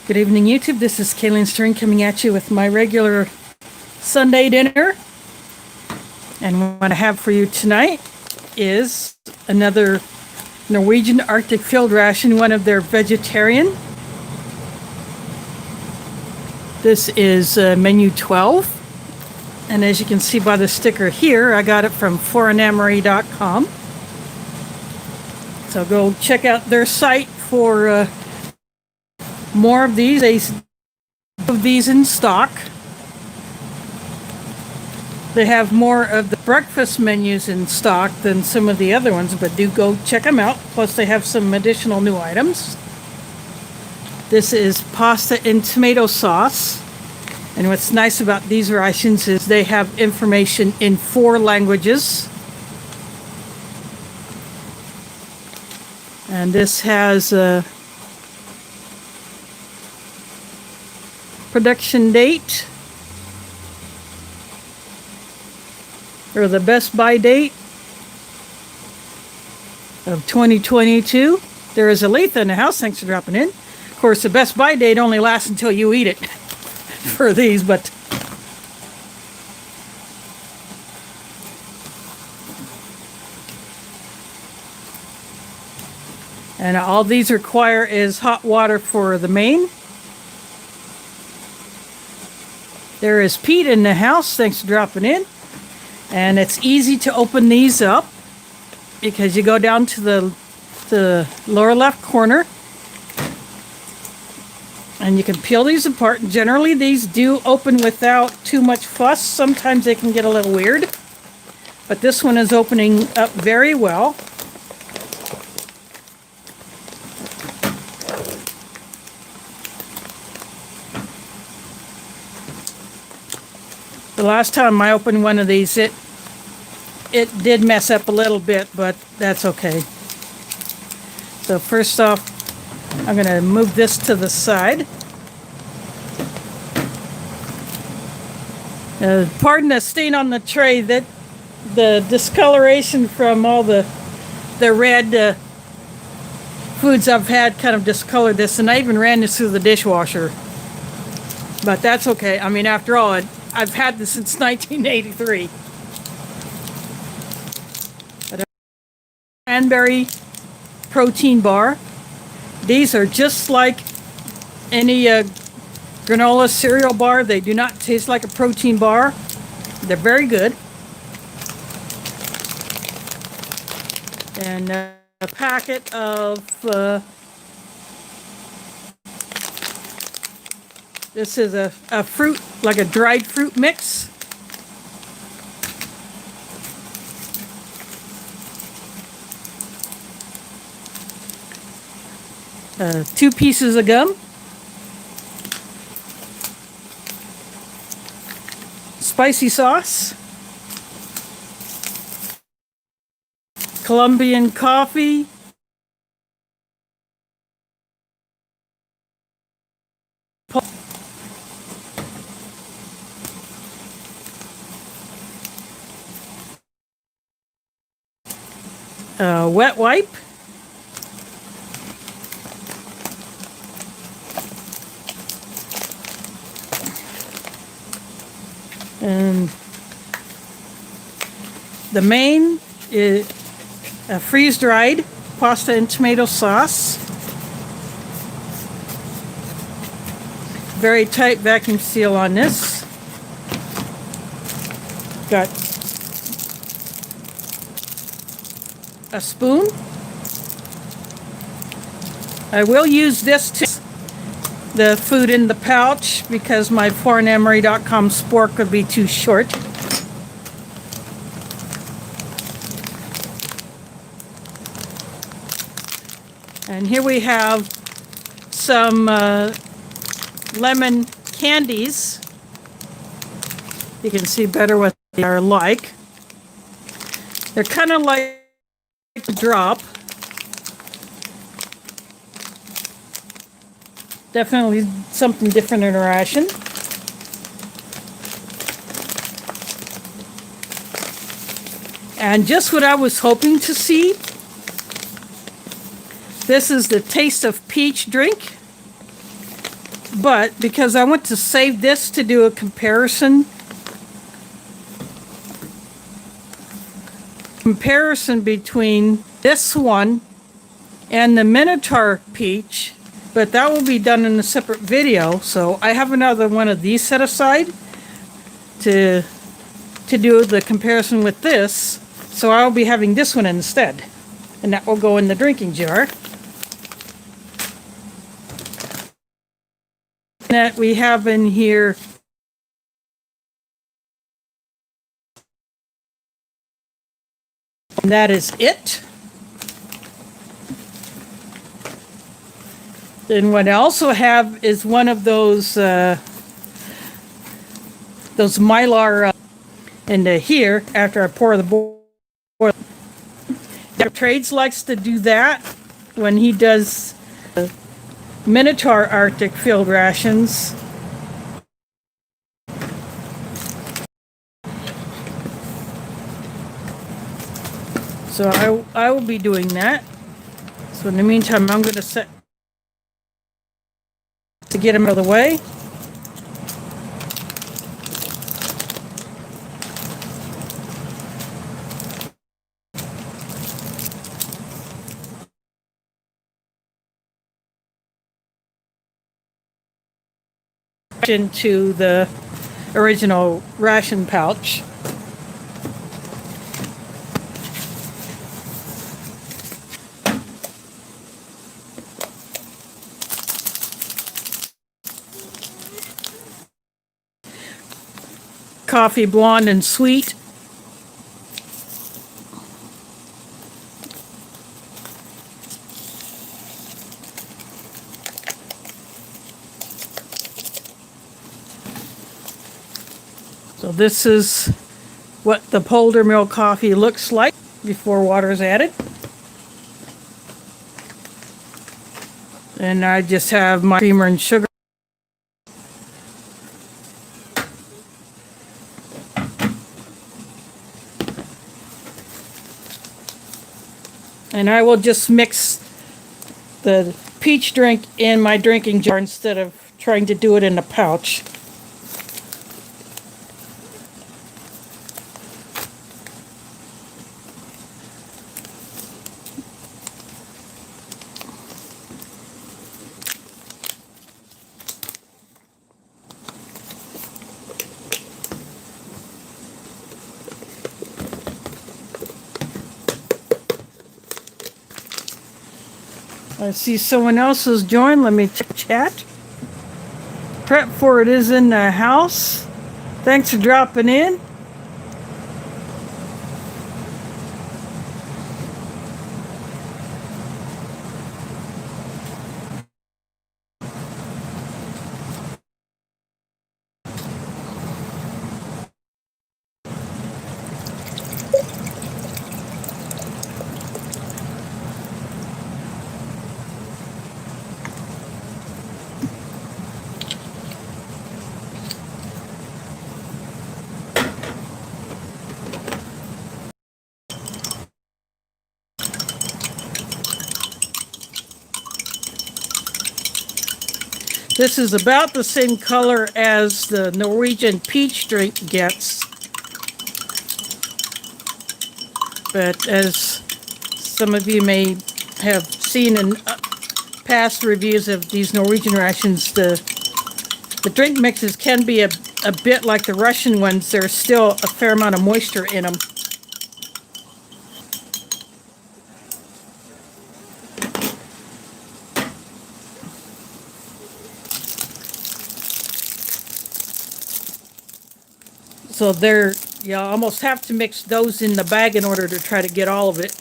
Good evening, YouTube. This is Kaylin Stern coming at you with my regular Sunday dinner. And what I have for you tonight is another Norwegian Arctic field ration, one of their vegetarian. This is menu 12. And as you can see by the sticker here, I got it from foreignamory.com. So go check out their site for more of these. They have these in stock. They have more of the breakfast menus in stock than some of the other ones, but do go check them out. Plus they have some additional new items. This is pasta and tomato sauce. And what's nice about these rations is they have information in 4 languages. And this has a production date, or the best buy date of 2022. There is a Letha in the house. Thanks for dropping in. Of course, the best buy date only lasts until you eat it for these, but and all these require is hot water for the main. There is Pete in the house. Thanks for dropping in. And it's easy to open these up because you go down to the lower left corner and you can peel these apart. Generally, these do open without too much fuss. Sometimes they can get a little weird, but this one is opening up very well. The last time I opened one of these, it did mess up a little bit, but that's okay. So first off, I'm going to move this to the side. Pardon the stain on the tray. That the discoloration from all the red foods I've had kind of discolored this, and I even ran this through the dishwasher. But that's okay. I mean, after all, I've had this since 1983. Cranberry protein bar. These are just like any granola cereal bar. They do not taste like a protein bar. They're very good. And a packet of this is a fruit, like a dried fruit mix. Two pieces of gum. Spicy sauce. Colombian coffee. Wet wipe. And the main is a freeze-dried pasta and tomato sauce. Very tight vacuum seal on this. Got a spoon. I will use this to the food in the pouch because my foreignamory.com spork would be too short. And here we have some lemon candies. You can see better what they are like. They're kind of like a drop. Definitely something different in a ration. And just what I was hoping to see. This is the Taste of Peach drink. But because I want to save this to do a comparison between this one and the Minotaur peach, but that will be done in a separate video. So I have another one of these set aside to do the comparison with this. So I'll be having this one instead, and that will go in the drinking jar. That we have in here and that is it. Then what I also have is one of those Mylar into here after I pour the boil. Trades likes to do that when he does Minotaur Arctic field rations. So I will be doing that. So in the meantime, I'm going to set to get him out of the way. Into the original ration pouch. Coffee blonde and sweet. So this is what the Polder Mill coffee looks like before water is added. And I just have my creamer and sugar. And I will just mix the peach drink in my drinking jar instead of trying to do it in a pouch. I see someone else has joined. Let me chat. Prep for it is in the house. Thanks for dropping in. This is about the same color as the Norwegian peach drink gets. But as some of you may have seen in past reviews of these Norwegian rations, the drink mixes can be a bit like the Russian ones. There's still a fair amount of moisture in them. So you almost have to mix those in the bag in order to try to get all of it.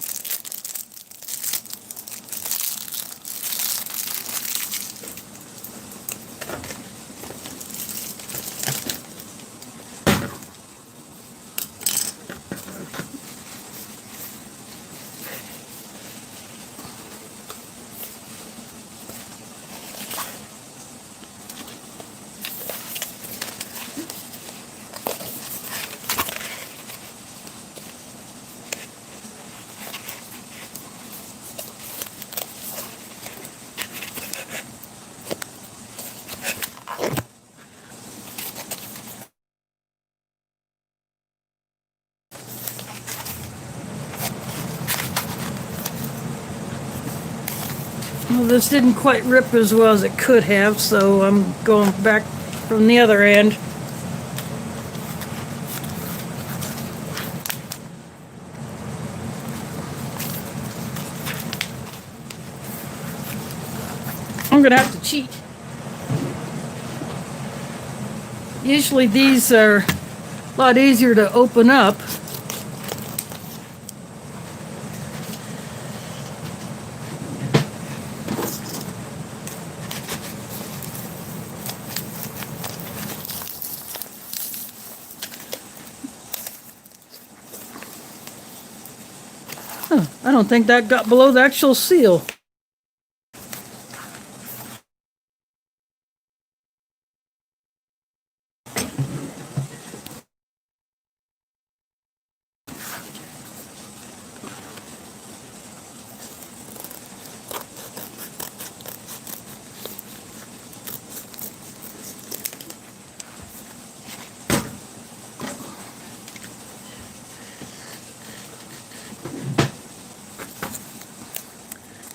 Well, this didn't quite rip as well as it could have, so I'm going back from the other end. I'm gonna have to cheat. Usually these are a lot easier to open up. Huh, I don't think that got below the actual seal.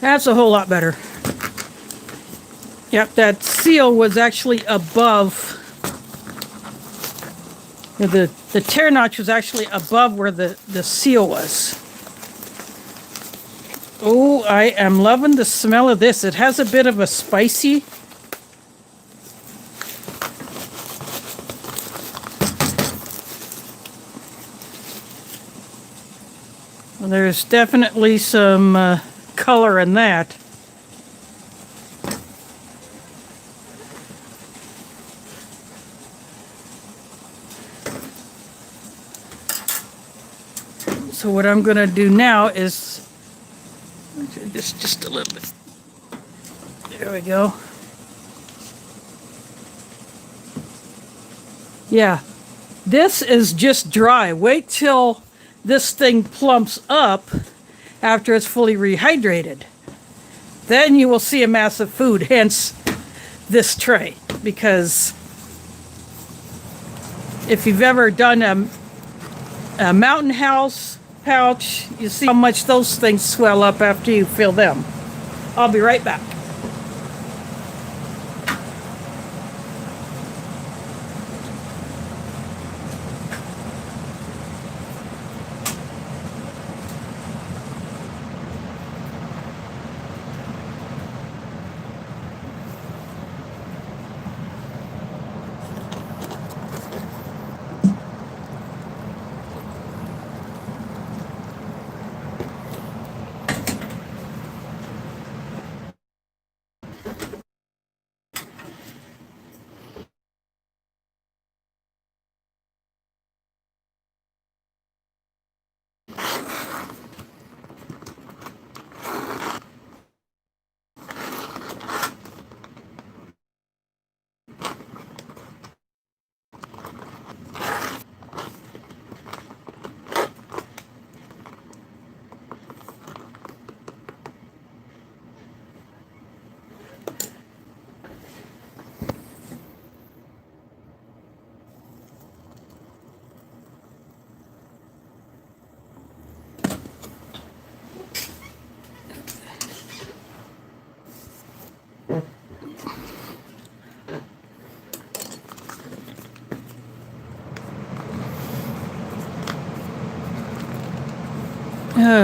That's a whole lot better. Yep, that seal was actually above. The tear notch was actually above where the seal was. Oh, I am loving the smell of this. It has a bit of a spicy. Well, there's definitely some color in that. So what I'm going to do now is just a little bit. There we go. Yeah, this is just dry. Wait till this thing plumps up after it's fully rehydrated. Then you will see a mass of food, hence this tray. Because if you've ever done a mountain house pouch, you see how much those things swell up after you fill them. I'll be right back.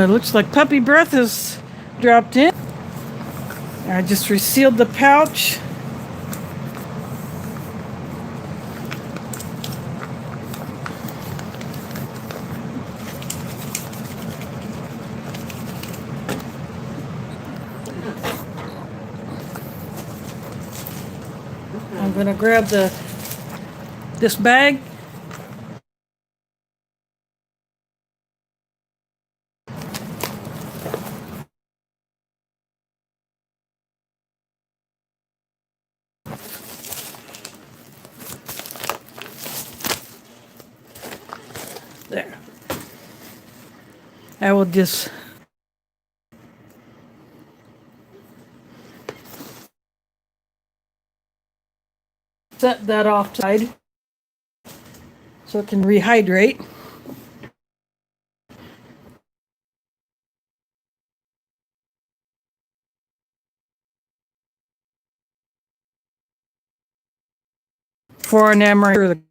Looks like puppy breath is dropped in. I just resealed the pouch. I'm going to grab this bag. There. I will just set that off to the side so it can rehydrate. foreign emery.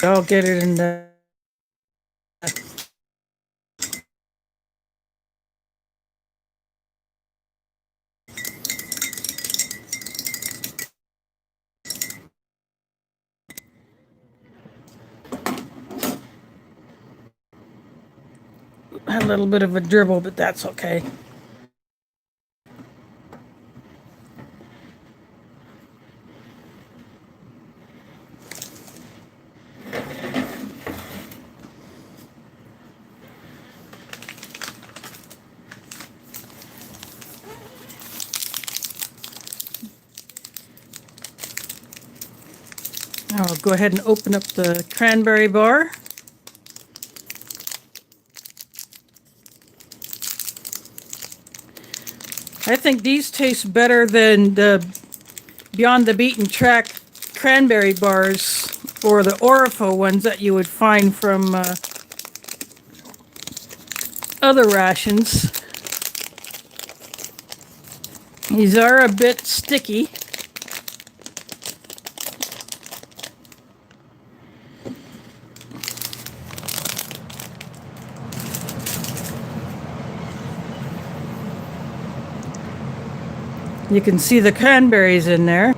I'll get it in the. A little bit of a dribble, but that's okay. I'll go ahead and open up the cranberry bar. I think these taste better than the Beyond the Beaten Track cranberry bars or the Orifo ones that you would find from other rations. These are a bit sticky. You can see the cranberries in there.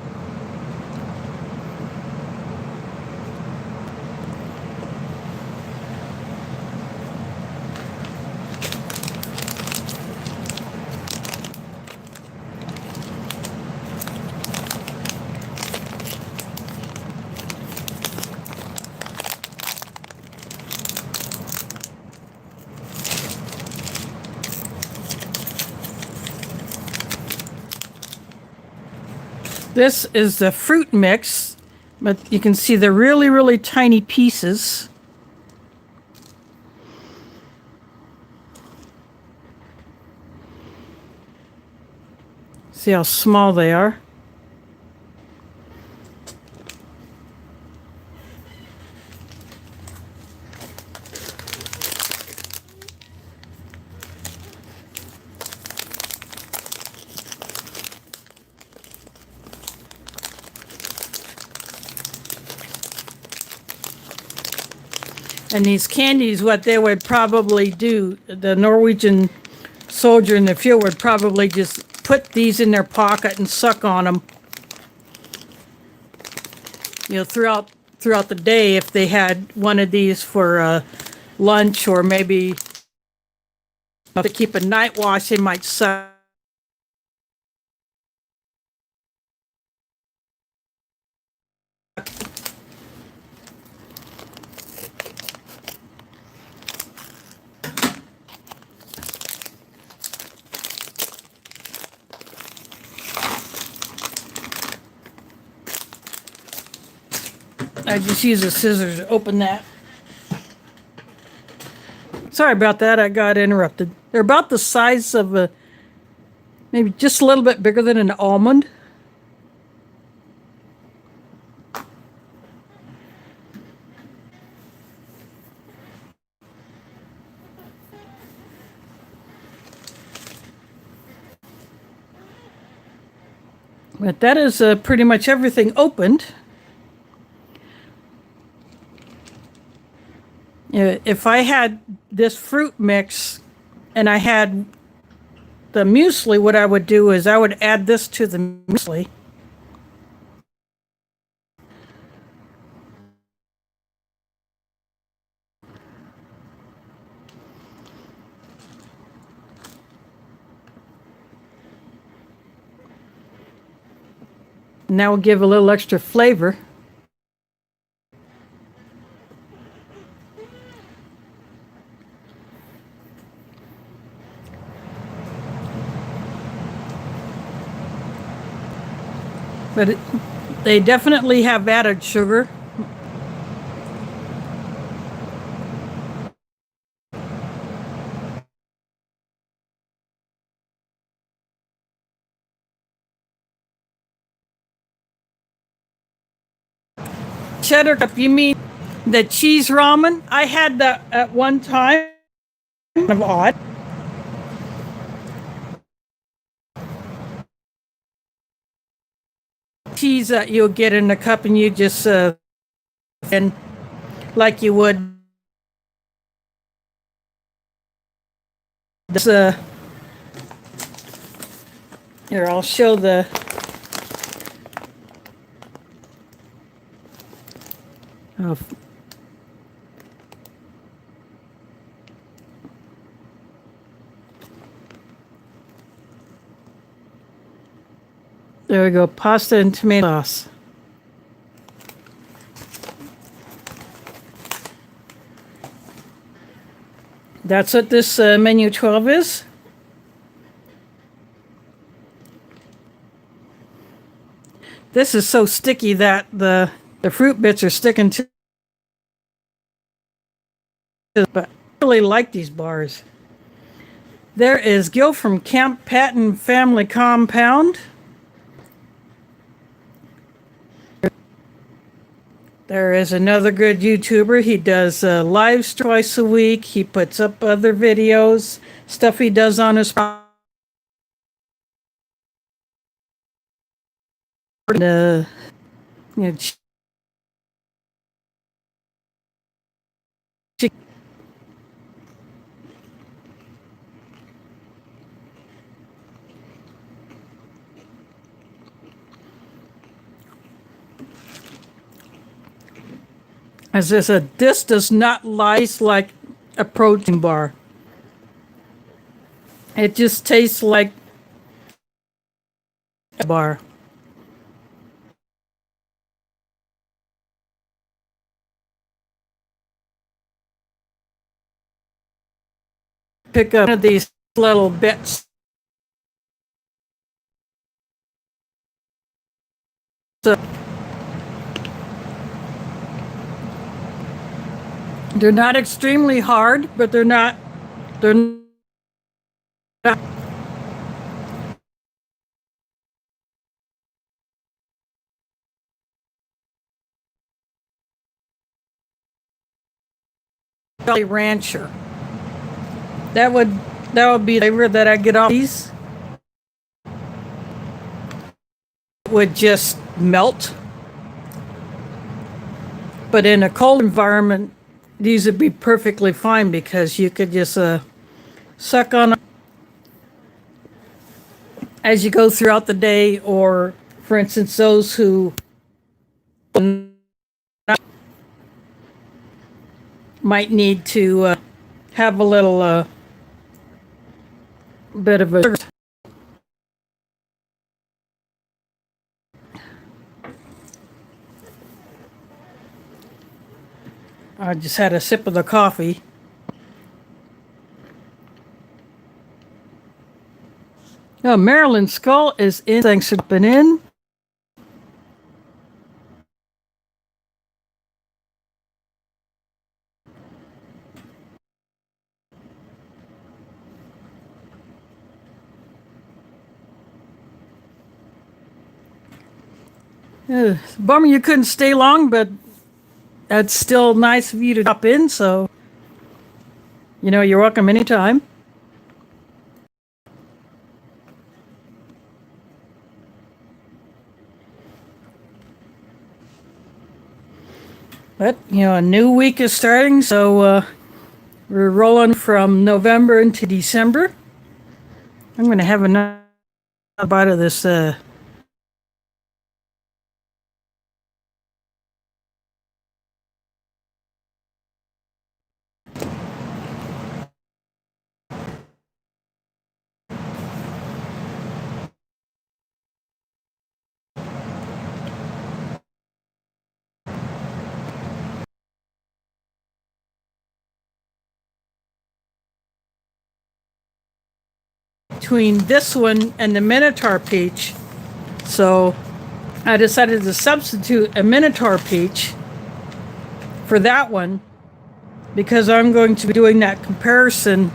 This is the fruit mix, but you can see the really, really tiny pieces. See how small they are? And these candies, what they would probably do, the Norwegian soldier in the field would probably just put these in their pocket and suck on them. You know, throughout the day, if they had one of these for lunch, or maybe to keep a night wash, they might suck. I just use a scissors to open that. Sorry about that, I got interrupted. They're about the size of a, maybe just a little bit bigger than an almond. But that is pretty much everything opened. If I had this fruit mix and I had the muesli, what I would do is I would add this to the muesli. And that will give a little extra flavor. But they definitely have added sugar. Cheddar cup, you mean the cheese ramen? I had that at one time. Kind of odd. cheese that you'll get in a cup, and you just and like you would this. Here, I'll show the. Oh. There we go, pasta and tomato sauce. That's what this menu 12 is. This is so sticky that the fruit bits are sticking to it, but I really like these bars. There is Gil from Camp Patton Family Compound. There is another good YouTuber. He does lives twice a week. He puts up other videos, stuff he does on his you know, as I said, this does not taste like a protein bar. It just tastes like a bar. Pick up one of these little bits. So they're not extremely hard, but they're not Rancher. That would be the flavor that I get off these. It would just melt. But in a cold environment, these would be perfectly fine because you could just suck on them as you go throughout the day, or for instance, those who might need to have a little bit of a I just had a sip of the coffee. Oh, Marilyn Skull is in. Thanks for dropping in. Bummer you couldn't stay long, but that's still nice of you to drop in, so you know you're welcome anytime. But you know, a new week is starting, so we're rolling from November into December. I'm going to have another bite of this between this one and the Minotaur peach. So I decided to substitute a Minotaur peach for that one because I'm going to be doing that comparison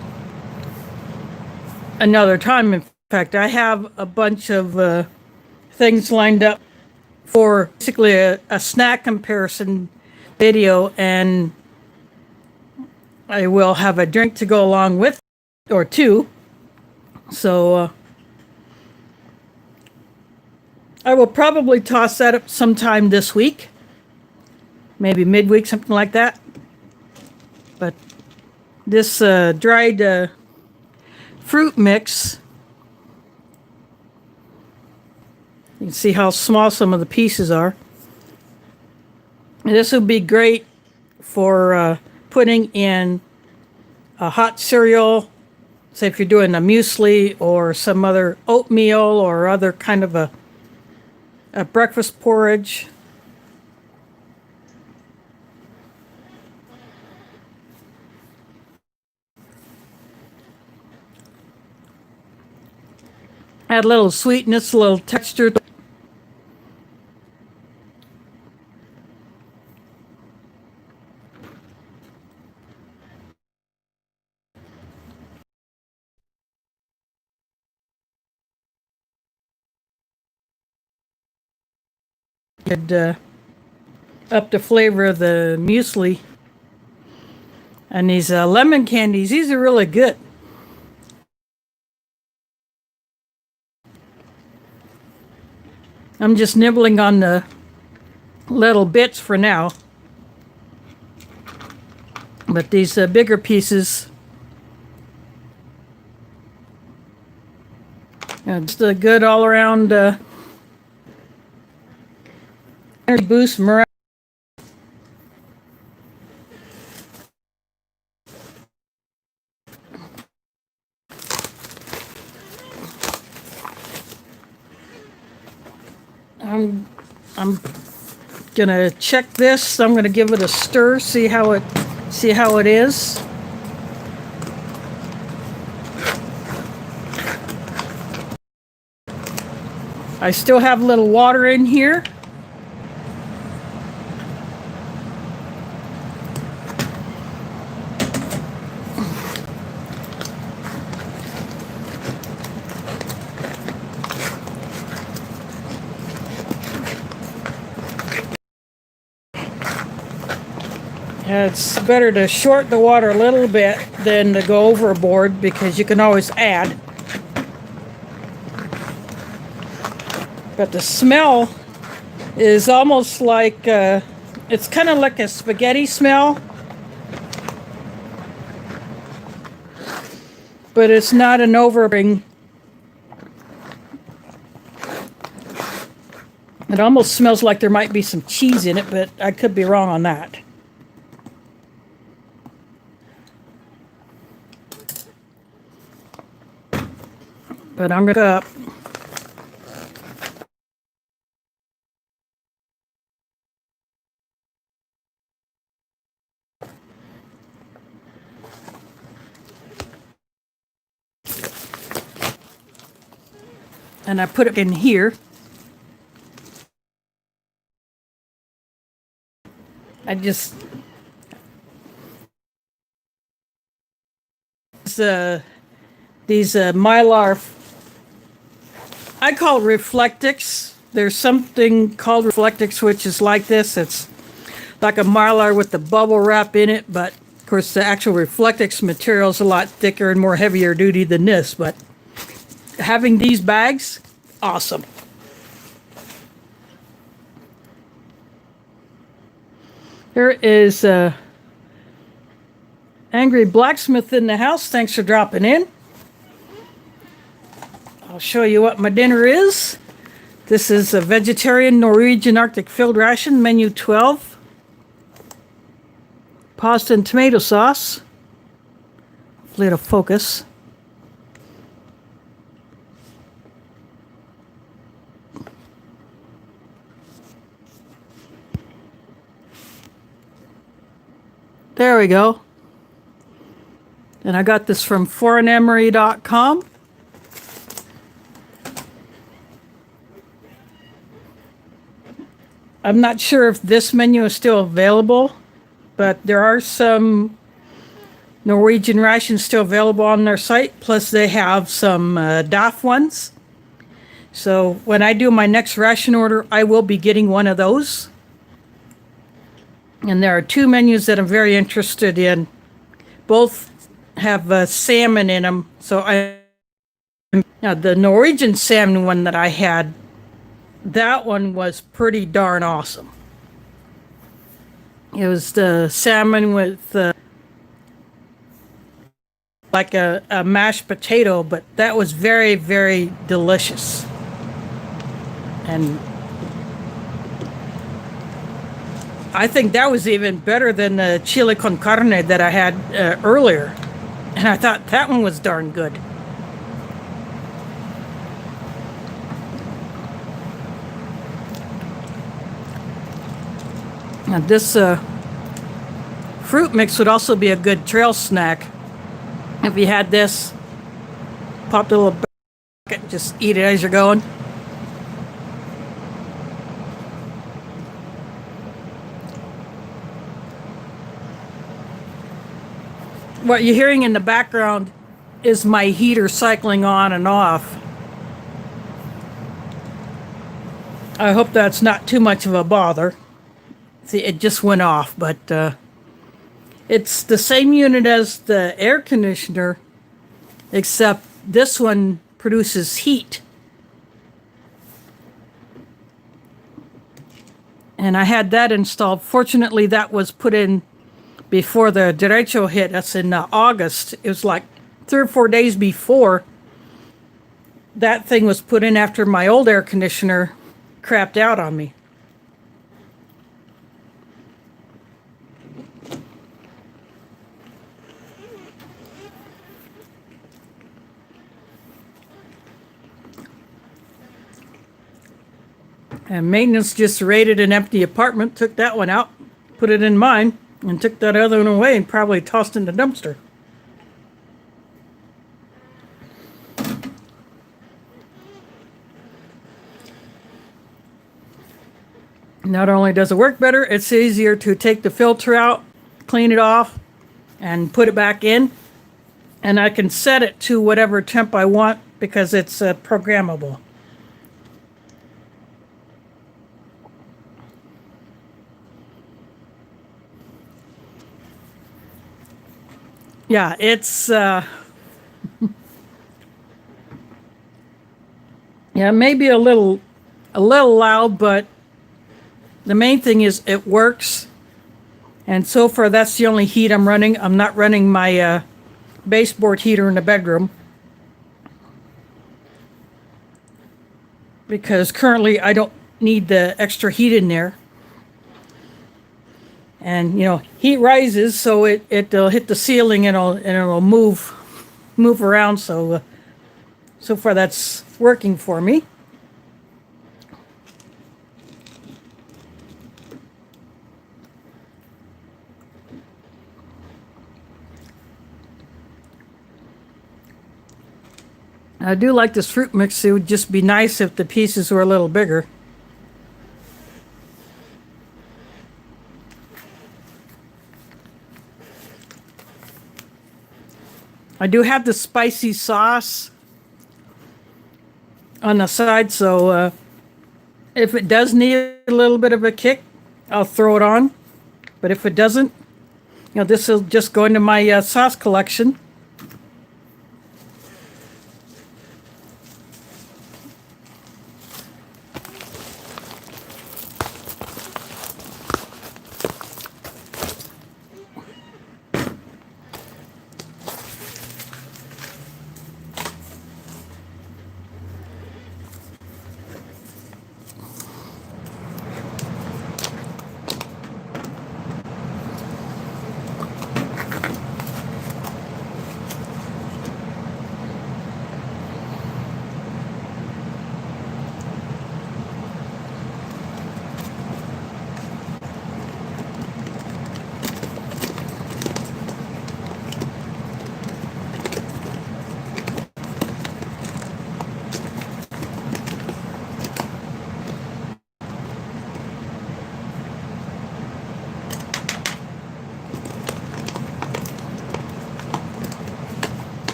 another time. In fact, I have a bunch of things lined up for basically a snack comparison video, and I will have a drink to go along with, or two. So I will probably toss that up sometime this week. Maybe midweek, something like that. But this dried fruit mix, you can see how small some of the pieces are. And this would be great for putting in a hot cereal, say if you're doing a muesli or some other oatmeal or other kind of a breakfast porridge. Add a little sweetness, a little texture. Could up the flavor of the muesli. And these lemon candies, these are really good. I'm just nibbling on the little bits for now. But these bigger pieces, just a good all around energy boost, morale. I'm gonna check this. I'm gonna give it a stir, see how it is. I still have a little water in here. It's better to short the water a little bit than to go overboard because you can always add. But the smell is almost like, it's kind of like a spaghetti smell. But it's not an overbearing. It almost smells like there might be some cheese in it, but I could be wrong on that. But I'm gonna up. And I put it in here. I just these Mylar, I call Reflectix. There's something called Reflectix which is like this. It's like a Mylar with the bubble wrap in it, but of course the actual Reflectix material is a lot thicker and more heavier duty than this. But having these bags, awesome. Here is Angry Blacksmith in the house. Thanks for dropping in. I'll show you what my dinner is. This is a vegetarian Norwegian Arctic filled ration, menu 12. Pasta and tomato sauce. Hopefully it'll focus. There we go. And I got this from foreignemery.com. I'm not sure if this menu is still available, but there are some Norwegian rations still available on their site. Plus they have some DAF ones. So when I do my next ration order, I will be getting one of those. And there are two menus that I'm very interested in. Both have salmon in them. So the Norwegian salmon one that I had That one was pretty darn awesome. It was the salmon with like a mashed potato, but that was very, very delicious. And I think that was even better than the chili con carne that I had earlier. And I thought that one was darn good. Now this fruit mix would also be a good trail snack. If you had this, pop the little bucket, just eat it as you're going. What you're hearing in the background is my heater cycling on and off. I hope that's not too much of a bother. See, it just went off, but it's the same unit as the air conditioner, except this one produces heat. And I had that installed. Fortunately, that was put in before the derecho hit us in August. It was like 3 or 4 days before that thing was put in after my old air conditioner crapped out on me. And maintenance just raided an empty apartment, took that one out, put it in mine, and took that other one away and probably tossed in the dumpster. Not only does it work better, it's easier to take the filter out, clean it off, and put it back in. And I can set it to whatever temp I want because it's programmable. Yeah, it's yeah, maybe a little loud, but the main thing is it works. And so far, that's the only heat I'm running. I'm not running my baseboard heater in the bedroom because currently I don't need the extra heat in there. And you know, heat rises, so it'll hit the ceiling and it'll move around. So so far that's working for me. I do like this fruit mix. It would just be nice if the pieces were a little bigger. I do have the spicy sauce on the side, so if it does need a little bit of a kick, I'll throw it on. But if it doesn't, you know, this will just go into my sauce collection.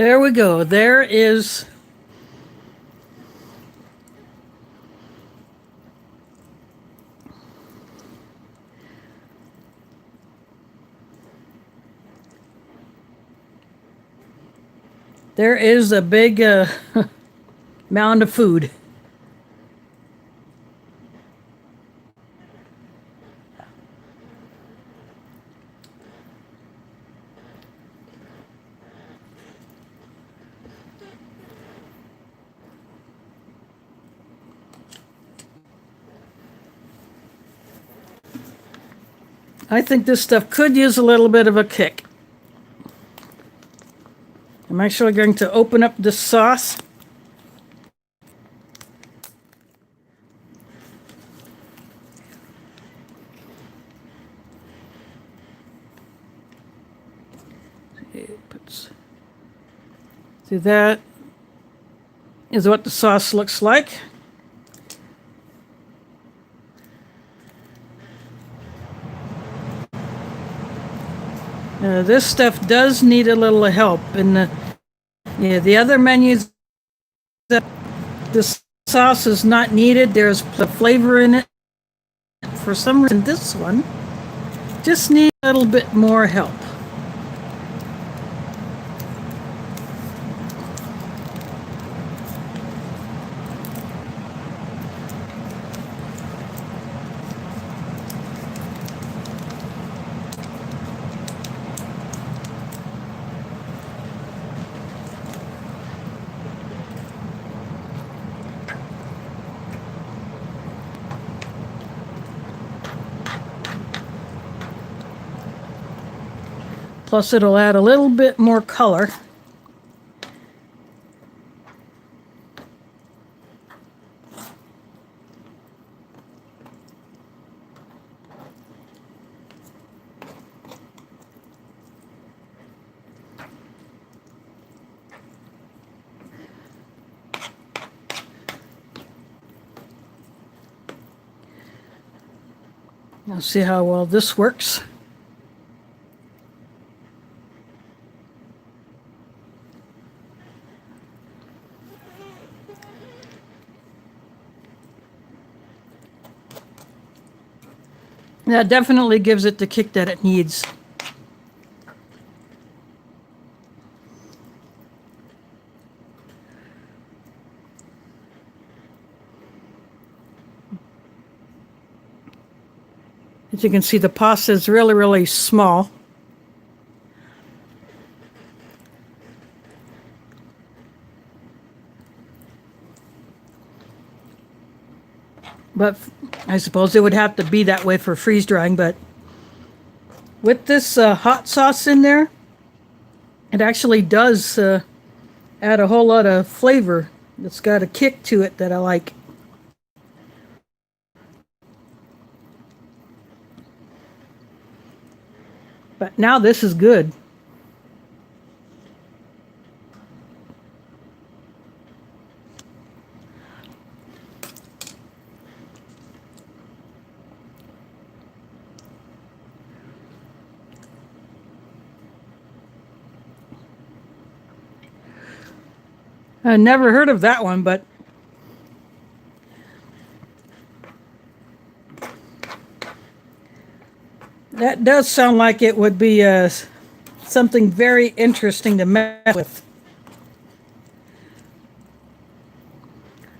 There we go. There is a big mound of food. I think this stuff could use a little bit of a kick. I'm actually going to open up this sauce. See, that is what the sauce looks like. This stuff does need a little help. In the other menus, this sauce is not needed. There's flavor in it. For some reason, this one just needs a little bit more help. Plus, it'll add a little bit more color. Now, see how well this works. That definitely gives it the kick that it needs. As you can see, the pasta is really, really small. But I suppose it would have to be that way for freeze drying. But with this hot sauce in there, it actually does add a whole lot of flavor. It's got a kick to it that I like. But now this is good. I never heard of that one, but that does sound like it would be something very interesting to mess with.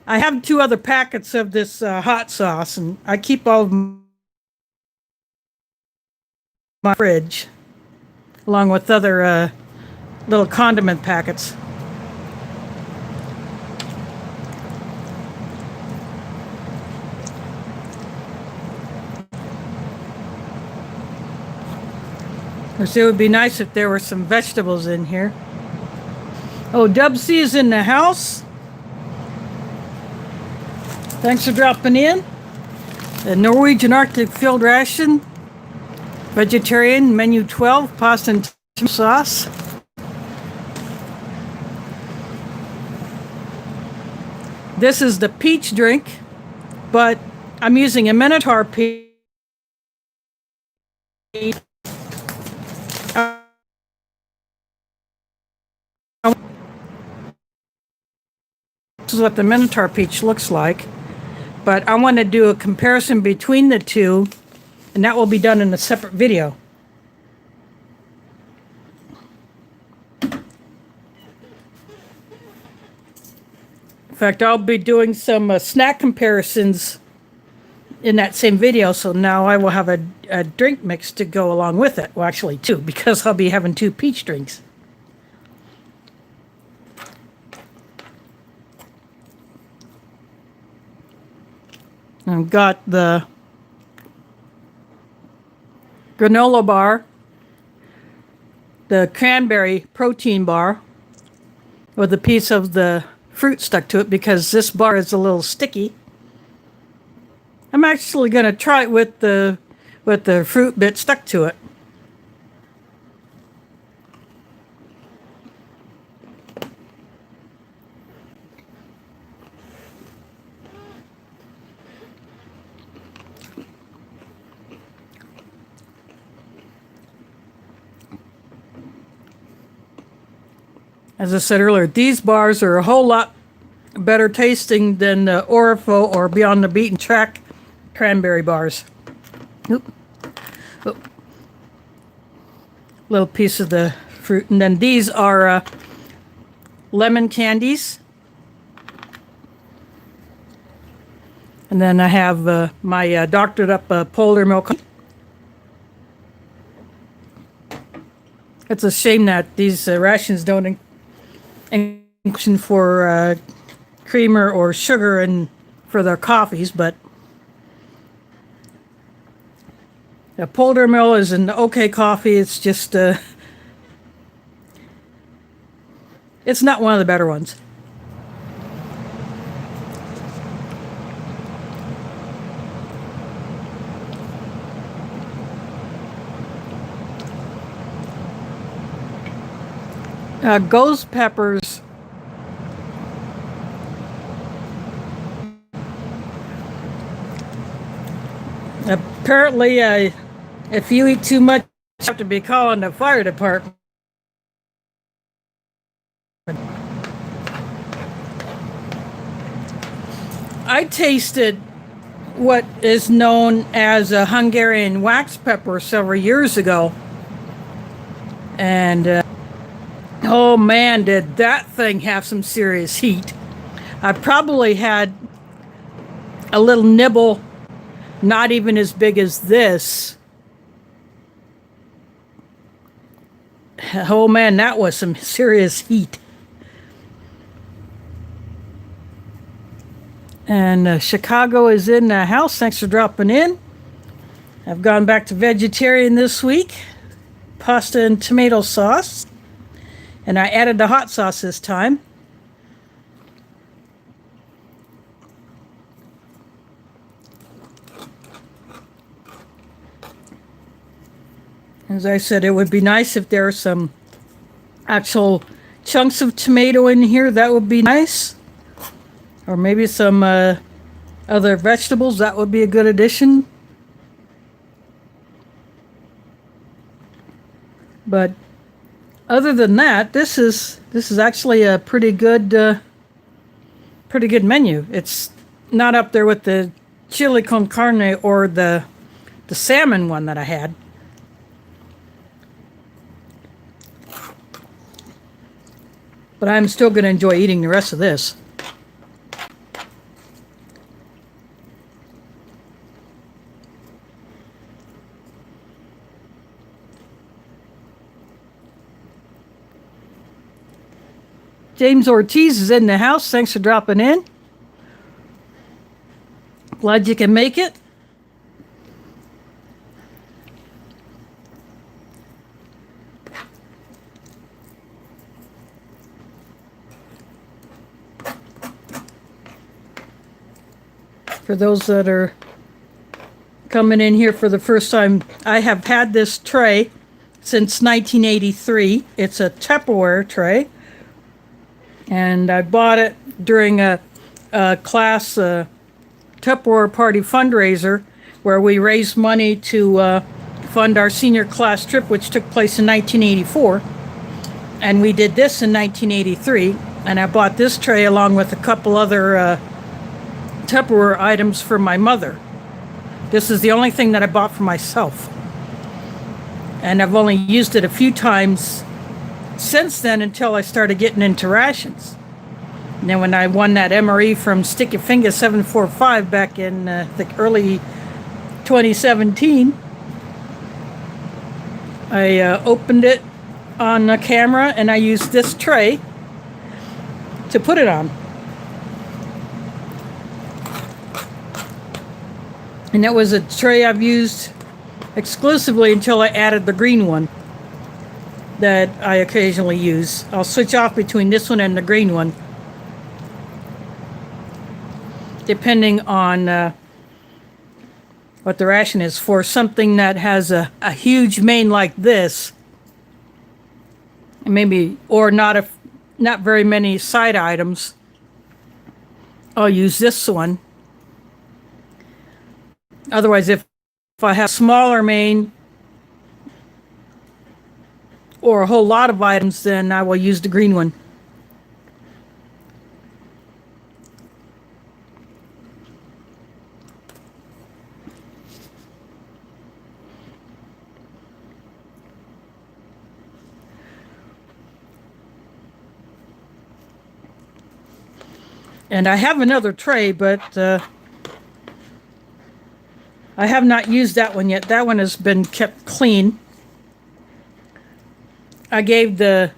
I have 2 other packets of this hot sauce, and I keep all of my fridge, along with other little condiment packets. It would be nice if there were some vegetables in here. Oh, Dub C is in the house. Thanks for dropping in. The Norwegian Arctic Field Ration, vegetarian, menu 12, pasta and tomato sauce. This is the peach drink, but I'm using a Minotaur peach. This is what the Minotaur peach looks like. But I want to do a comparison between the two, and that will be done in a separate video. In fact, I'll be doing some snack comparisons in that same video, so now I will have a drink mix to go along with it. Well, actually two, because I'll be having 2 peach drinks. I've got the granola bar, the cranberry protein bar with a piece of the fruit stuck to it because this bar is a little sticky. I'm actually going to try it with the fruit bit stuck to it. As I said earlier, these bars are a whole lot better tasting than the Orifo or Beyond the Beaten Track cranberry bars. Oop. Oop. Little piece of the fruit. And then these are lemon candies. And then I have my doctored up polar milk. It's a shame that these rations don't include for creamer or sugar and for their coffees, but the Polar Mill is an okay coffee. It's just it's not one of the better ones. Ghost peppers. Apparently, if you eat too much, you have to be calling the fire department. I tasted what is known as a Hungarian wax pepper several years ago. And oh man, did that thing have some serious heat. I probably had a little nibble, not even as big as this. Oh man, that was some serious heat. And Chicago is in the house. Thanks for dropping in. I've gone back to vegetarian this week. Pasta and tomato sauce. And I added the hot sauce this time. As I said, it would be nice if there are some actual chunks of tomato in here. That would be nice. Or maybe some other vegetables. That would be a good addition. But other than that, this is actually a pretty good menu. It's not up there with the chili con carne or the salmon one that I had. But I'm still going to enjoy eating the rest of this. James Ortiz is in the house. Thanks for dropping in. Glad you can make it. For those that are coming in here for the first time, I have had this tray since 1983. It's a Tupperware tray. And I bought it during a class Tupperware party fundraiser where we raised money to fund our senior class trip, which took place in 1984. And we did this in 1983. And I bought this tray along with a couple other Tupperware items for my mother. This is the only thing that I bought for myself. And I've only used it a few times since then until I started getting into rations. And then when I won that MRE from Sticky Finger 745 back in the early 2017, I opened it on the camera and I used this tray to put it on. And that was a tray I've used exclusively until I added the green one that I occasionally use. I'll switch off between this one and the green one, depending on what the ration is. For something that has a huge main like this, maybe, or not very many side items, I'll use this one. Otherwise, if I have smaller main or a whole lot of items, then I will use the green one. And I have another tray, but I have not used that one yet. That one has been kept clean. I gave the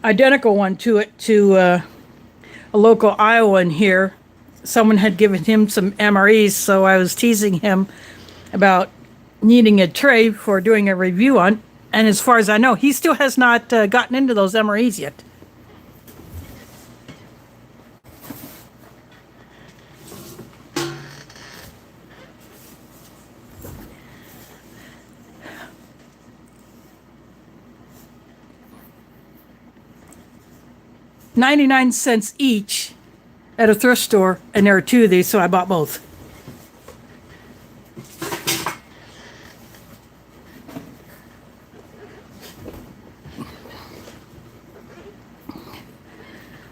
identical one to a local Iowan here. Someone had given him some MREs, so I was teasing him about needing a tray for doing a review on. And as far as I know, he still has not gotten into those MREs yet. $0.99 each at a thrift store, and there are two of these, so I bought both.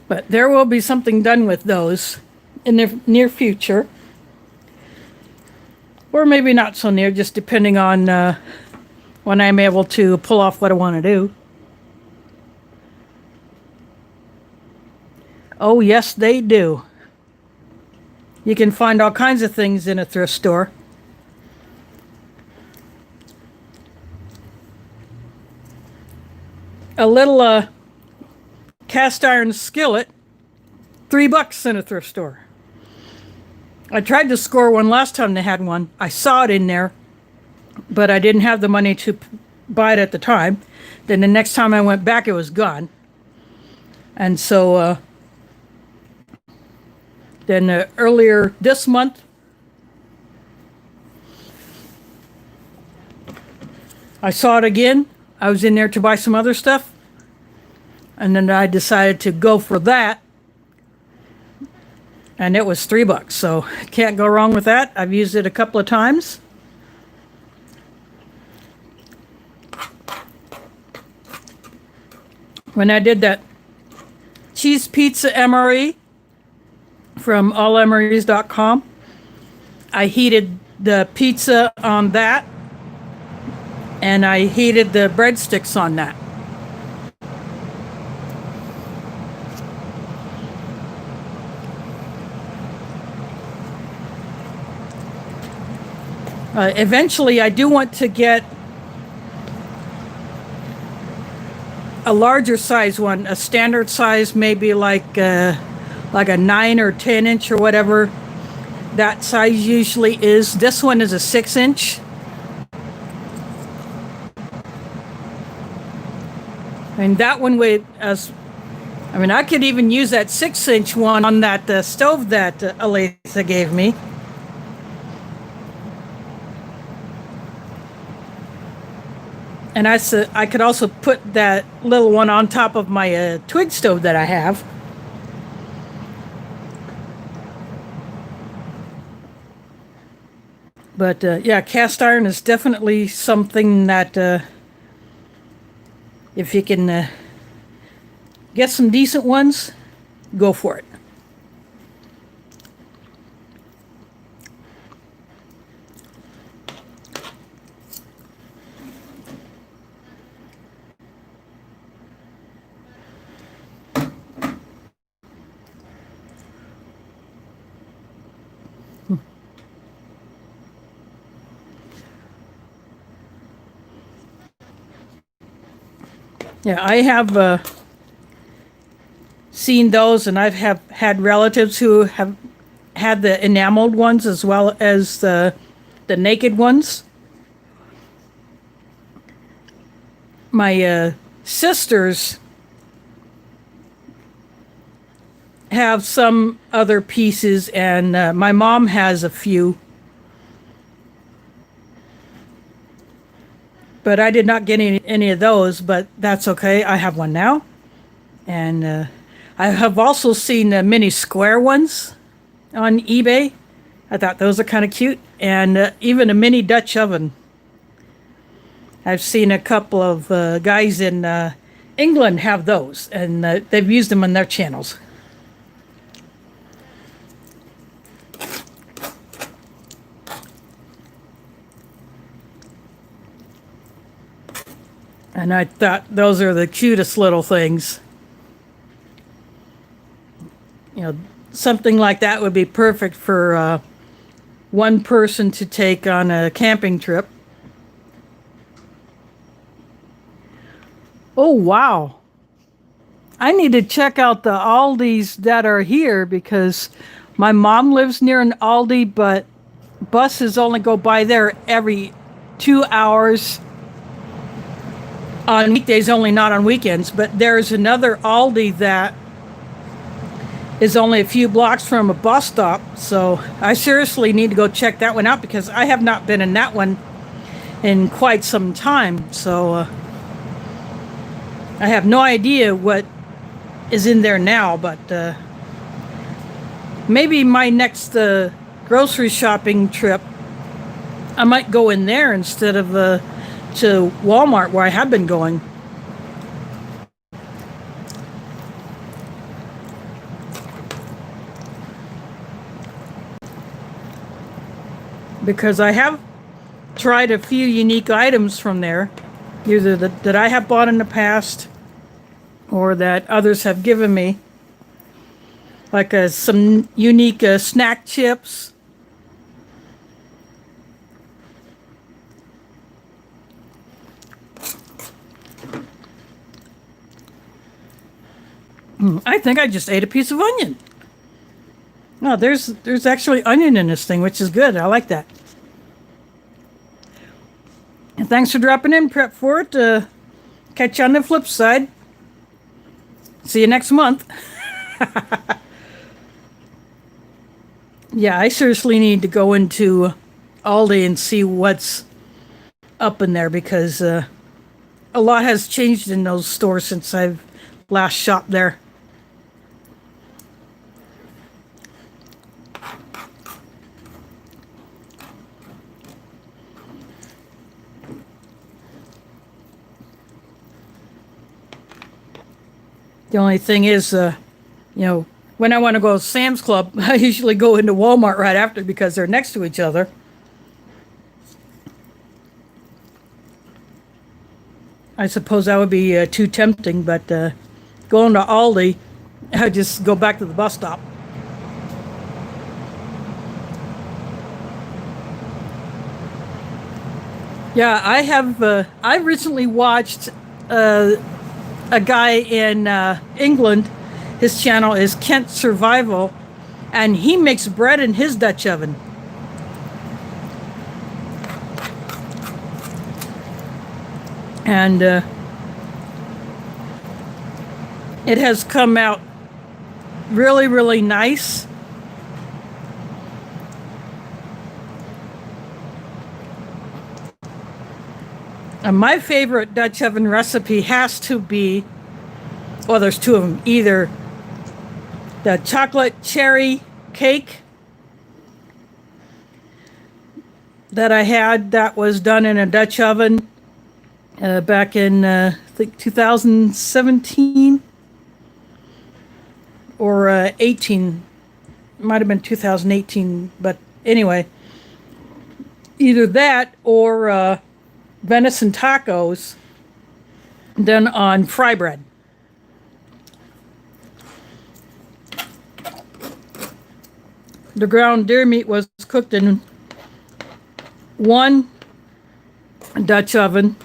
But there will be something done with those in the near future, or maybe not so near, just depending on when I'm able to pull off what I want to do. Oh, yes, they do. You can find all kinds of things in a thrift store. A little cast iron skillet, $3 in a thrift store. I tried to score one last time they had one. I saw it in there, but I didn't have the money to buy it at the time. Then the next time I went back, it was gone. And so then earlier this month, I saw it again. I was in there to buy some other stuff, and then I decided to go for that, and it was $3, so can't go wrong with that. I've used it a couple of times. When I did that cheese pizza MRE from allmres.com, I heated the pizza on that, and I heated the breadsticks on that. Eventually, I do want to get a larger size one, a standard size, maybe like a 9 or 10 inch or whatever that size usually is. This one is a 6-inch. And that one I could even use that 6-inch one on that stove that Aletha gave me. And I could also put that little one on top of my twig stove that I have. But yeah, cast iron is definitely something that if you can get some decent ones, go for it. Yeah, I have seen those, and I've had relatives who have had the enameled ones as well as the naked ones. My sisters have some other pieces, and my mom has a few. But I did not get any of those, but that's okay. I have one now. And I have also seen the mini square ones on eBay. I thought those are kind of cute. And even a mini Dutch oven. I've seen a couple of guys in England have those, and they've used them on their channels. And I thought those are the cutest little things. You know, something like that would be perfect for one person to take on a camping trip. Oh, wow. I need to check out the Aldis that are here because my mom lives near an Aldi, but buses only go by there every 2 hours on weekdays, only not on weekends. But there's another Aldi that is only a few blocks from a bus stop. So I seriously need to go check that one out because I have not been in that one in quite some time. So I have no idea what is in there now, but maybe my next grocery shopping trip, I might go in there instead of to Walmart where I have been going. Because I have tried a few unique items from there, either that I have bought in the past or that others have given me, like some unique snack chips. I think I just ate a piece of onion. No, there's actually onion in this thing, which is good. I like that. And thanks for dropping in, Prep for it. Catch you on the flip side. See you next month. Yeah, I seriously need to go into Aldi and see what's up in there because a lot has changed in those stores since I've last shopped there. The only thing is, when I want to go to Sam's Club, I usually go into Walmart right after because they're next to each other. I suppose that would be too tempting, but going to Aldi, I just go back to the bus stop. Yeah, I recently watched a guy in England. His channel is Kent Survival, and he makes bread in his Dutch oven. And it has come out really, really nice. And my favorite Dutch oven recipe has to be, well, there's two of them. Either the chocolate cherry cake that I had that was done in a Dutch oven back in, I think, 2017. or 18. It might have been 2018, but anyway, either that or venison tacos done on fry bread. The ground deer meat was cooked in one Dutch oven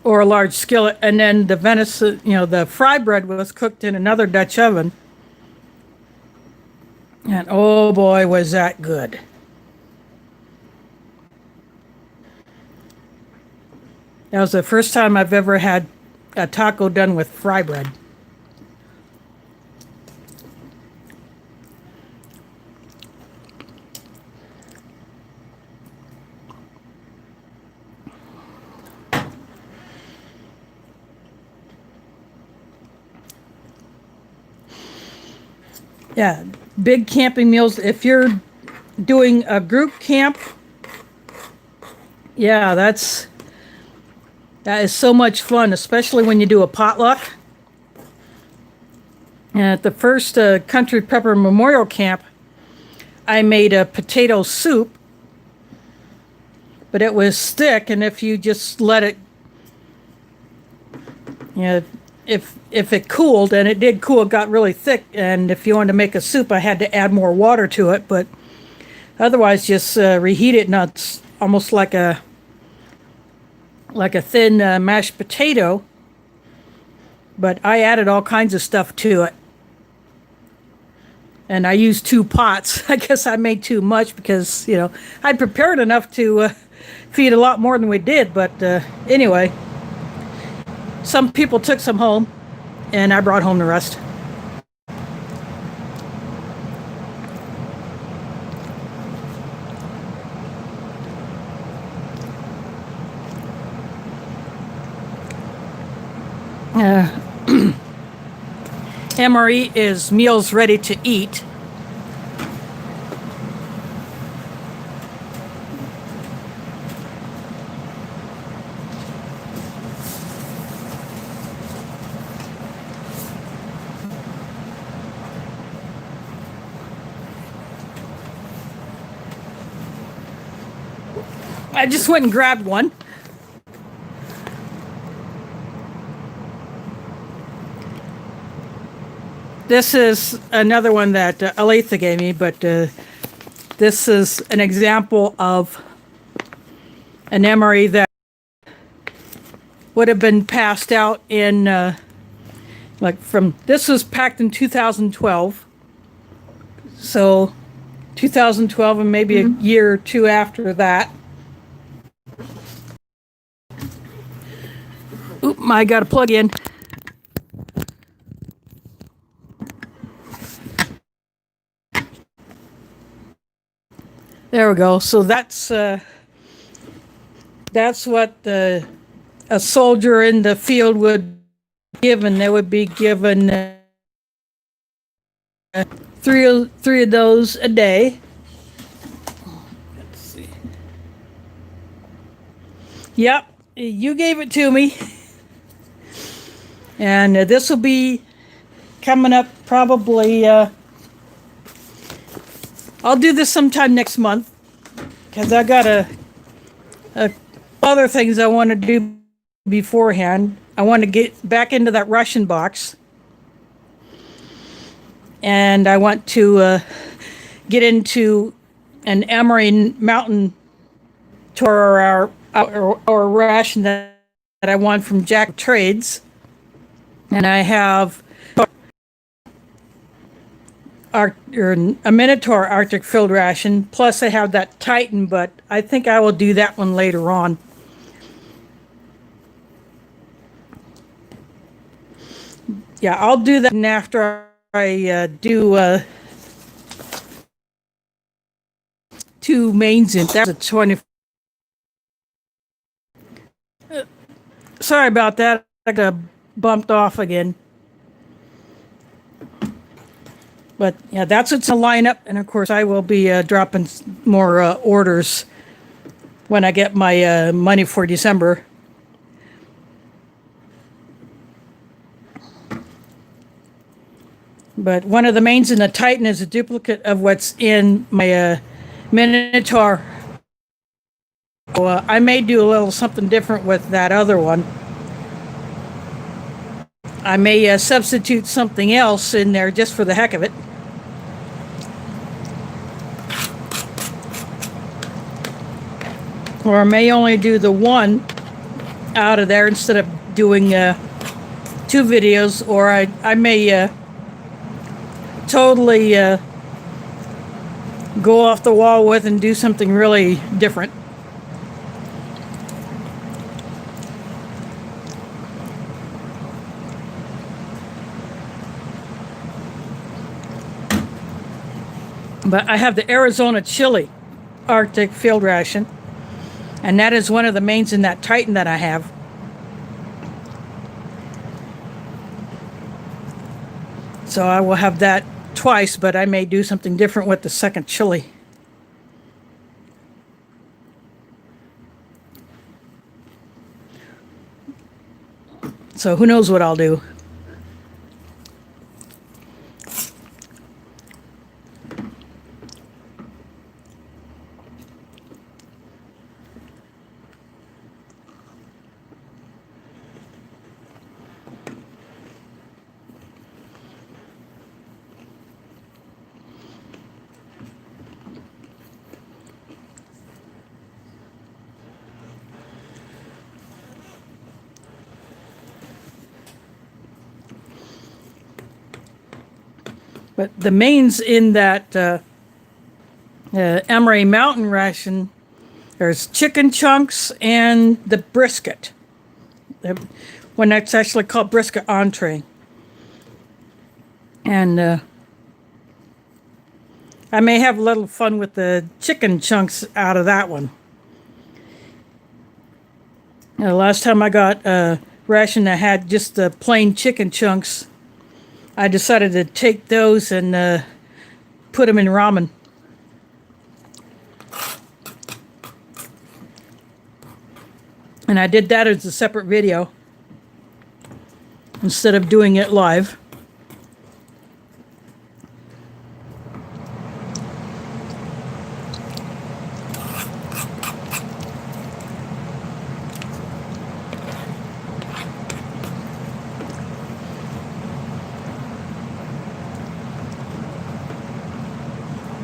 or a large skillet, and then the venison, the fry bread was cooked in another Dutch oven. And oh boy, was that good. That was the first time I've ever had a taco done with fry bread. Yeah, big camping meals. If you're doing a group camp, yeah, that is so much fun, especially when you do a potluck. And at the first Country Pepper Memorial Camp, I made a potato soup, but it was thick, and if you just let it, if it cooled, and it did cool, it got really thick, and if you wanted to make a soup, I had to add more water to it, but otherwise just reheat it, and it's almost like a thin mashed potato, but I added all kinds of stuff to it. And I used 2 pots. I guess I made too much because, I'd prepared enough to feed a lot more than we did, but anyway, some people took some home, and I brought home the rest. MRE is meals ready to eat. I just went and grabbed one. This is another one that Aletha gave me, but this is an example of an MRE that would have been passed out in, this was packed in 2012. So 2012 and maybe a year or two after that. Oop, I got to plug in. There we go. So that's what a soldier in the field would be given. They would be given three of those a day. Let's see. Yep, you gave it to me. And this will be coming up probably, I'll do this sometime next month, because I got other things I want to do beforehand. I want to get back into that Russian box. And I want to get into an Emory mountain tour or ration that I won from Jack Trades. And I have a Minotaur Arctic filled ration. Plus I have that Titan, but I think I will do that one later on. Yeah, I'll do that after I do 2 mains in. That's a 20. Sorry about that. I got bumped off again. But yeah, that's what's a lineup, and of course I will be dropping more orders when I get my money for December. But one of the mains in the Titan is a duplicate of what's in my Minotaur. So, I may do a little something different with that other one. I may substitute something else in there just for the heck of it. Or I may only do the one out of there instead of doing 2 videos, or I may totally go off the wall with and do something really different. But I have the Arizona chili Arctic field ration, and that is one of the mains in that Titan that I have. So I will have that twice, but I may do something different with the second chili. So who knows what I'll do. But the mains in that Emery Mountain ration, there's chicken chunks and the brisket. When that's actually called brisket entree. And I may have a little fun with the chicken chunks out of that one. Last time I got a ration that had just the plain chicken chunks, I decided to take those and put them in ramen. And I did that as a separate video instead of doing it live.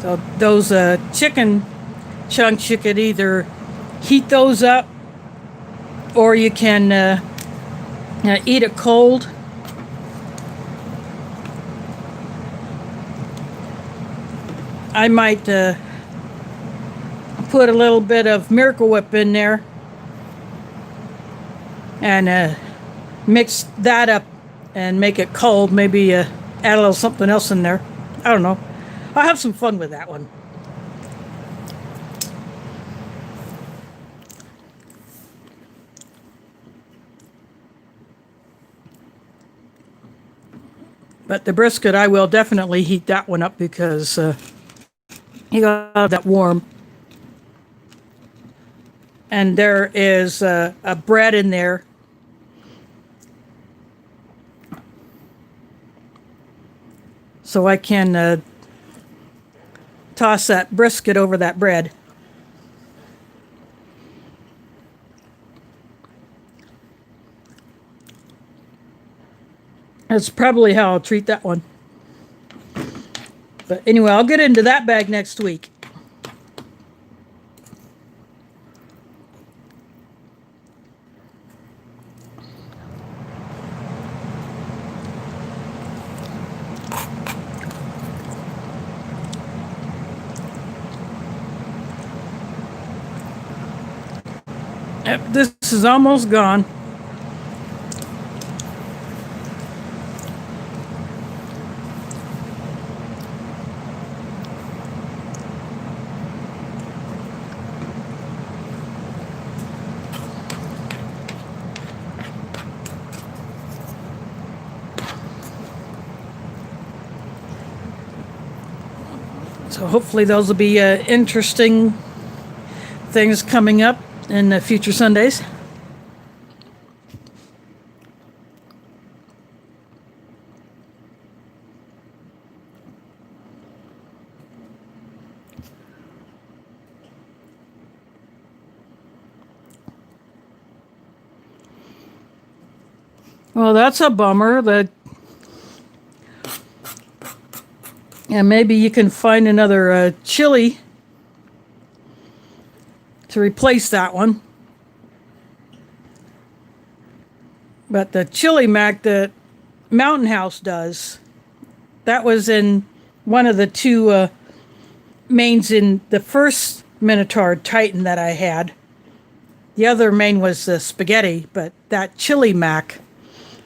So those chicken chunks, you could either heat those up or you can eat it cold. I might put a little bit of Miracle Whip in there and mix that up and make it cold. Maybe add a little something else in there. I don't know. I'll have some fun with that one. But the brisket, I will definitely heat that one up because you got that warm. And there is a bread in there. So I can toss that brisket over that bread. That's probably how I'll treat that one. But anyway, I'll get into that bag next week. This is almost gone. So hopefully those will be interesting things coming up in the future Sundays. Well, that's a bummer. And maybe you can find another chili to replace that one. But the chili mac that Mountain House does, that was in one of the two mains in the first Minotaur Titan that I had. The other main was the spaghetti, but that chili mac,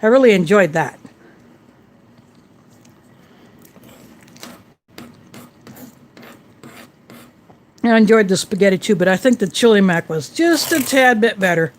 I really enjoyed that. I enjoyed the spaghetti too, but I think the chili mac was just a tad bit better.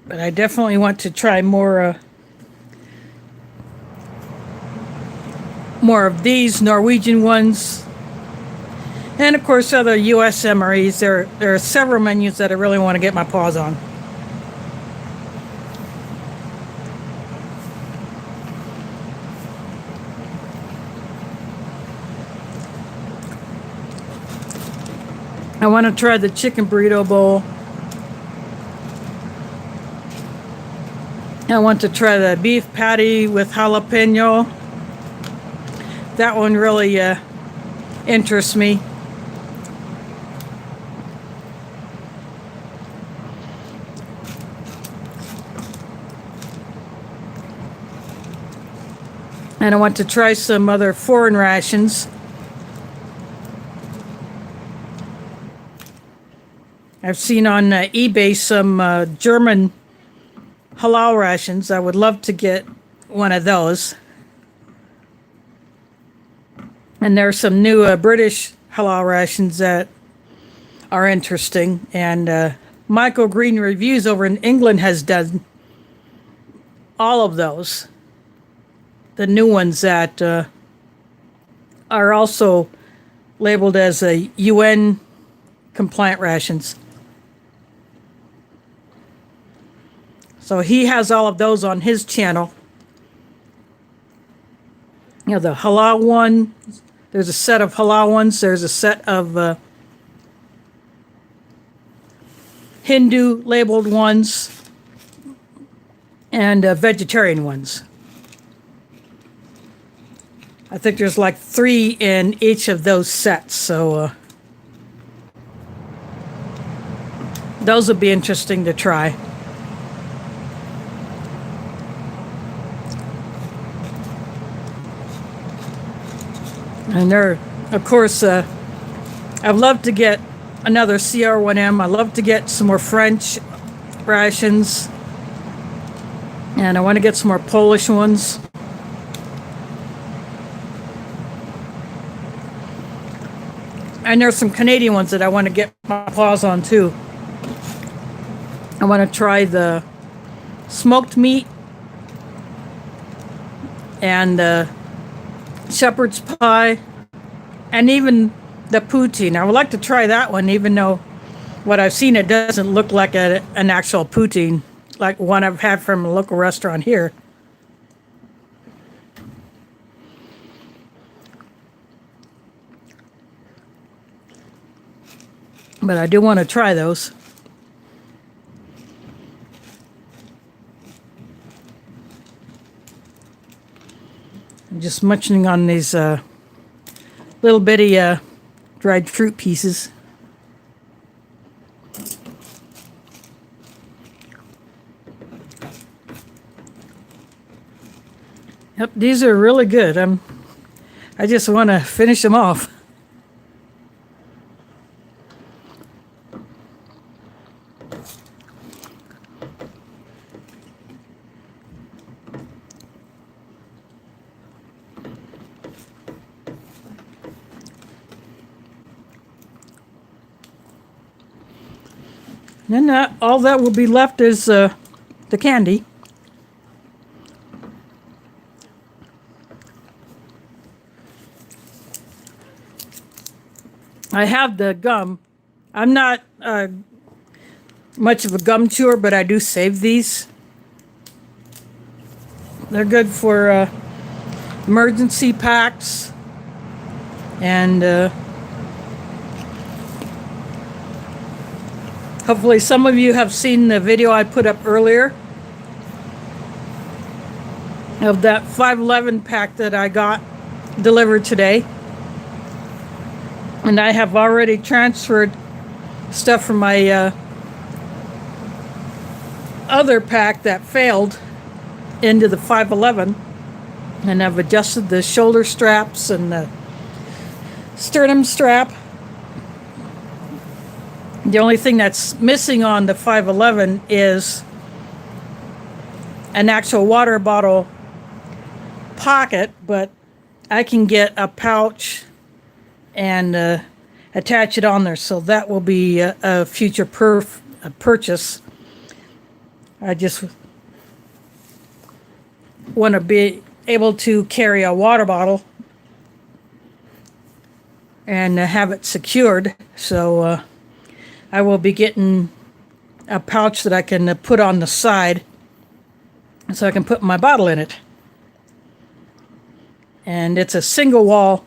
But I definitely want to try more of these Norwegian ones. And of course other US MREs. There are several menus that I really want to get my paws on. I want to try the chicken burrito bowl. I want to try the beef patty with jalapeno. That one really interests me. And I want to try some other foreign rations. I've seen on eBay some German halal rations. I would love to get one of those. And there are some new British halal rations that are interesting. And Michael Green Reviews over in England has done all of those. The new ones that are also labeled as a UN compliant rations. So he has all of those on his channel. You know, the halal one, there's a set of halal ones, there's a set of Hindu labeled ones, and vegetarian ones. I think there's like 3 in each of those sets, so those would be interesting to try. And there, of course, I'd love to get another CR1M. I'd love to get some more French rations. And I want to get some more Polish ones. And there's some Canadian ones that I want to get my paws on too. I want to try the smoked meat and shepherd's pie and even the poutine. I would like to try that one, even though what I've seen, it doesn't look like an actual poutine, like one I've had from a local restaurant here. But I do want to try those. I'm just munching on these little bitty dried fruit pieces. Yep, these are really good. I just want to finish them off. Then all that will be left is the candy. I have the gum. I'm not much of a gum chewer, but I do save these. They're good for emergency packs and hopefully some of you have seen the video I put up earlier of that 511 pack that I got delivered today. And I have already transferred stuff from my other pack that failed into the 511. And I've adjusted the shoulder straps and the sternum strap. The only thing that's missing on the 511 is an actual water bottle pocket, but I can get a pouch and attach it on there, so that will be a future purchase. I just want to be able to carry a water bottle and have it secured, so I will be getting a pouch that I can put on the side so I can put my bottle in it. And it's a single wall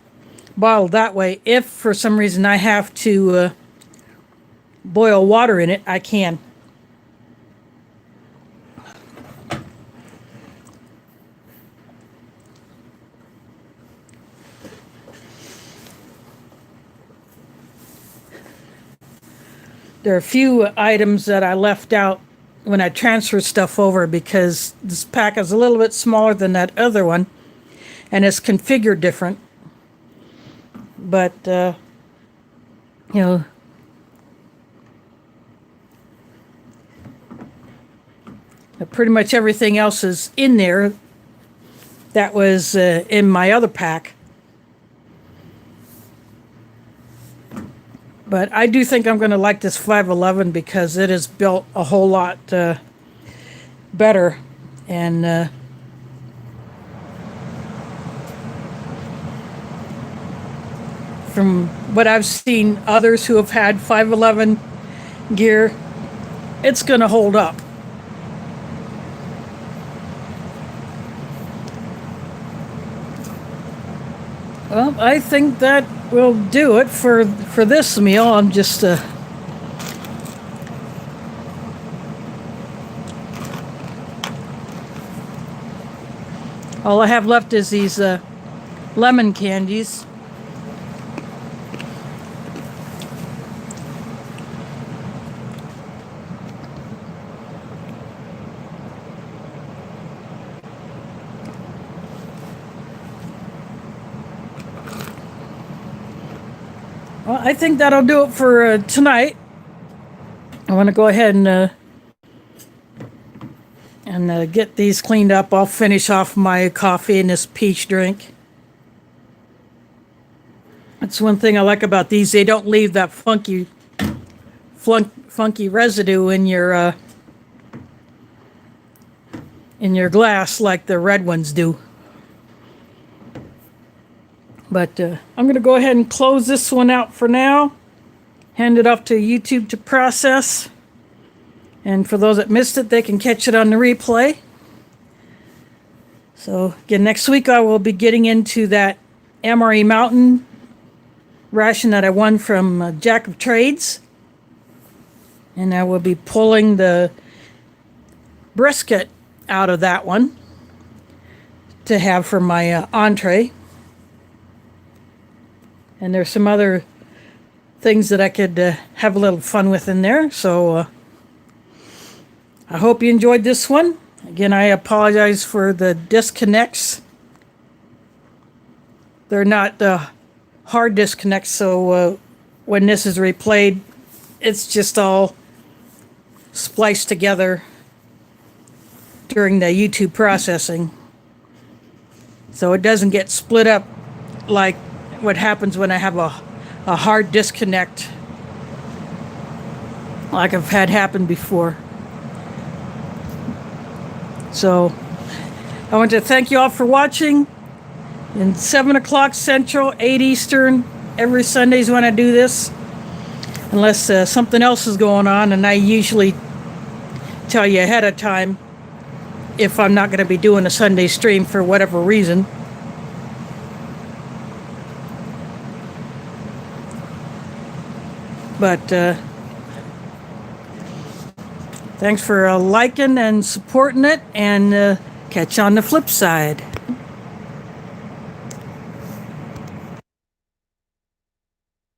bottle, that way if for some reason I have to boil water in it, I can. There are a few items that I left out when I transferred stuff over because this pack is a little bit smaller than that other one and it's configured different. But, you know, pretty much everything else is in there that was in my other pack. But I do think I'm going to like this 511 because it is built a whole lot better. And from what I've seen others who have had 511 gear, it's going to hold up. Well, I think that will do it for this meal. I'm just all I have left is these lemon candies. Well, I think that'll do it for tonight. I want to go ahead and get these cleaned up. I'll finish off my coffee and this peach drink. That's one thing I like about these. They don't leave that funky residue in your glass like the red ones do. But I'm going to go ahead and close this one out for now. Hand it off to YouTube to process. And for those that missed it, they can catch it on the replay. So again, next week I will be getting into that MRE Mountain ration that I won from Jack of Trades. And I will be pulling the brisket out of that one to have for my entree. And there's some other things that I could have a little fun with in there. So I hope you enjoyed this one. Again, I apologize for the disconnects. They're not hard disconnects, so when this is replayed, it's just all spliced together during the YouTube processing. So it doesn't get split up like what happens when I have a hard disconnect like I've had happen before. So I want to thank you all for watching. And 7 o'clock Central, 8 Eastern, every Sunday's when I do this. Unless something else is going on, and I usually tell you ahead of time if I'm not going to be doing a Sunday stream for whatever reason. But thanks for liking and supporting it, and catch you on the flip side.